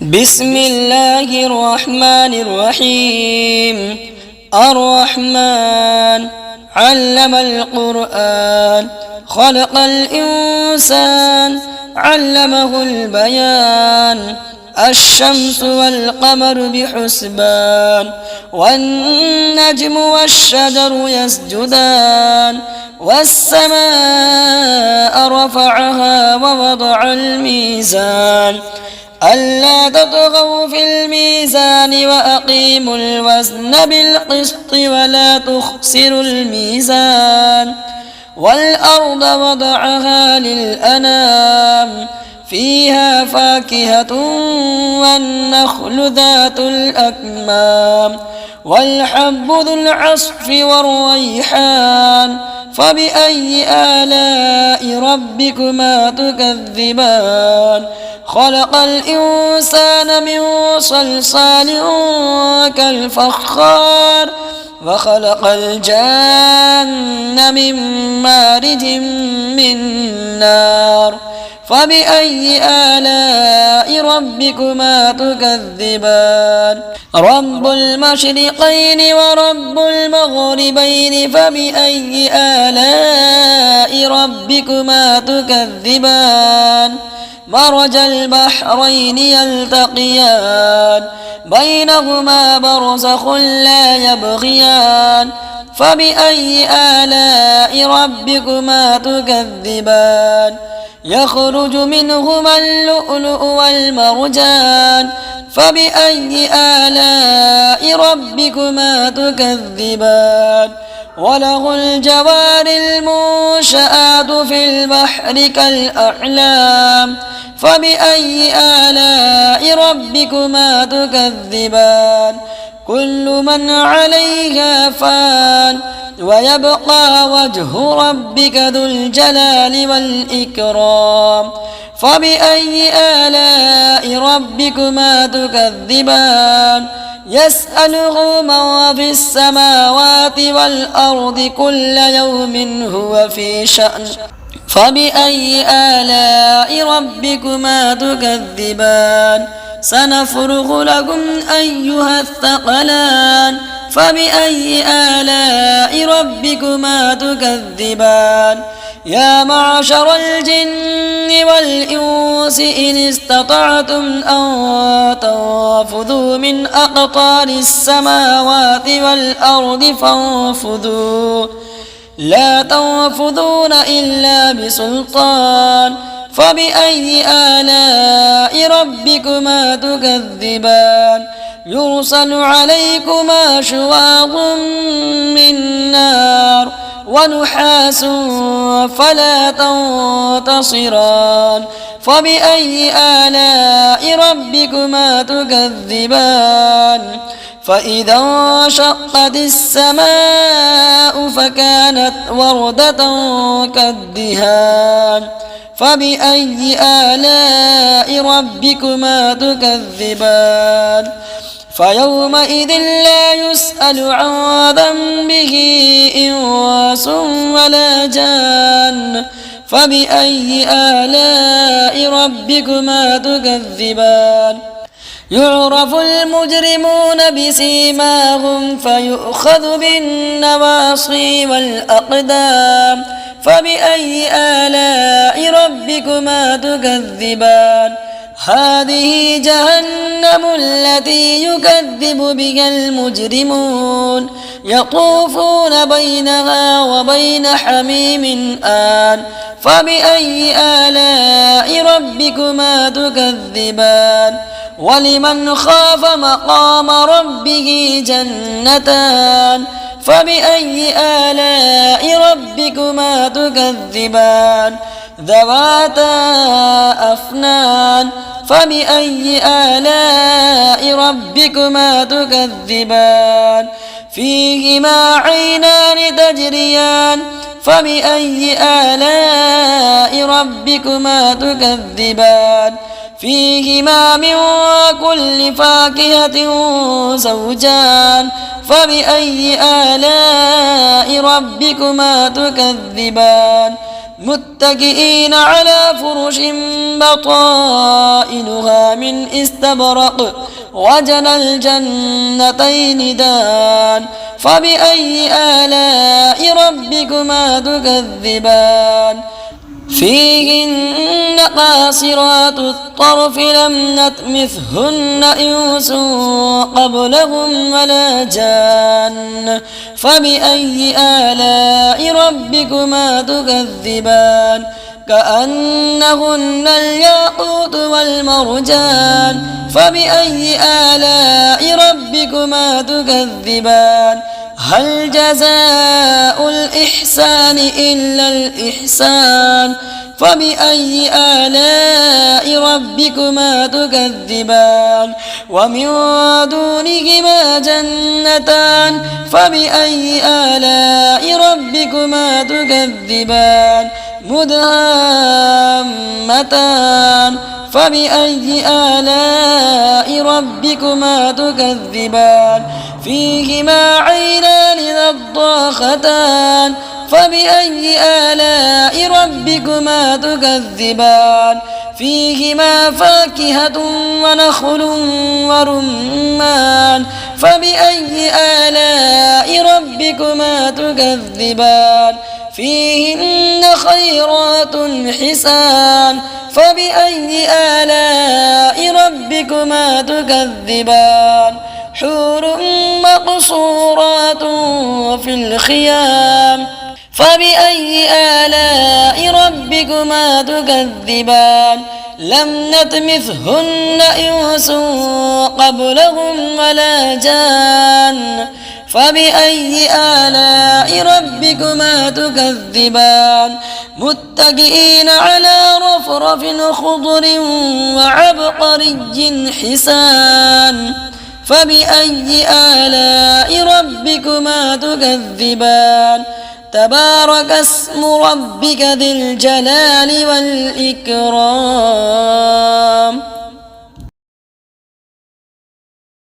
بسم الله الرحمن الرحيم. الرحمن علم القرآن، خلق الإنسان، علمه البيان. الشمس والقمر بحسبان، والنجم والشجر يسجدان. والسماء رفعها ووضع الميزان، ألا تطغوا في الميزان وأقيموا الوزن بالقسط ولا تخسروا الميزان. والأرض وضعها للأنام، فيها فاكهة والنخل ذات الأكمام، والحب ذو العصف والريحان. فبأي آلاء ربكما تكذبان؟ خلق الإنسان من صلصال كالفخار، وخلق الجان من مارج من نار. فبأي آلاء ربكما تكذبان؟ رب المشرقين ورب المغربين، فبأي آلاء ربكما تكذبان؟ مرج البحرين يلتقيان، بينهما برزخ لا يبغيان. فبأي آلاء ربكما تكذبان؟ يخرج منهما اللؤلؤ والمرجان. فبأي آلاء ربكما تكذبان؟ وله الجوار المنشآت في البحر كالأعلام. فبأي آلاء ربكما تكذبان؟ كل من عليها فان، ويبقى وجه ربك ذو الجلال والإكرام. فبأي آلاء ربكما تكذبان؟ يسأله من في السماوات والأرض، كل يوم هو في شأن. فبأي آلاء ربكما تكذبان؟ سنفرغ لكم أيها الثقلان. فبأي آلاء ربكما تكذبان؟ يا معشر الجن والإنس إن استطعتم أن تنفذوا من أقطار السماوات والأرض فانفذوا، لا تنفذون إلا بسلطان. فبأي آلاء ربكما تكذبان؟ يرسل عليكما شواظ من نار ونحاس فلا تنتصران. فبأي آلاء ربكما تكذبان؟ فإذا انشقت السماء فكانت وردة كالدهان. فبأي آلاء ربكما تكذبان؟ فيومئذ لا يسأل عن ذنبه إنس ولا جان. فبأي آلاء ربكما تكذبان؟ يعرف المجرمون بسيماهم فيؤخذ بالنواصي والأقدام. فبأي آلاء ربكما تكذبان؟ هذه جهنم التي يكذب بها المجرمون، يطوفون بينها وبين حميم آن. فبأي آلاء ربكما تكذبان؟ ولمن خاف مقام ربه جنتان. فبأي آلاء ربكما تكذبان؟ ذواتا أفنان. فبأي آلاء ربكما تكذبان؟ فيهما عينان تجريان. فبأي آلاء ربكما تكذبان؟ فيهما من كل فاكهة زوجان. فبأي آلاء ربكما تكذبان؟ متكئين على فرش بطائنها من استبرق وجنى الجنتين دان فبأي آلاء ربكما تكذبان فيهن قاصرات الطرف لم نطمثهن إنس قبلهم ولا جان فبأي آلاء ربكما تكذبان كأنهن الياقوت والمرجان فبأي آلاء ربكما تكذبان هل جزاء الإحسان إلا الإحسان فبأي آلاء ربكما تكذبان ومن دونهما جنتان فبأي آلاء ربكما تكذبان مدهامتان فبأي آلاء ربكما تكذبان فيهما عينان نضاختان فبأي آلاء ربكما تكذبان فيهما فاكهة ونخل ورمان فبأي آلاء ربكما تكذبان فيهن خيرات حسان فبأي آلاء ربكما تكذبان حور مقصورات في الخيام فبأي آلاء ربكما تكذبان لم نطمثهن إنس قبلهم ولا جان فبأي آلاء ربكما تكذبان متكئين على رفرف خضر وعبقري حسان فبأي آلاء ربكما تكذبان تبارك اسم ربك ذي الجلال والإكرام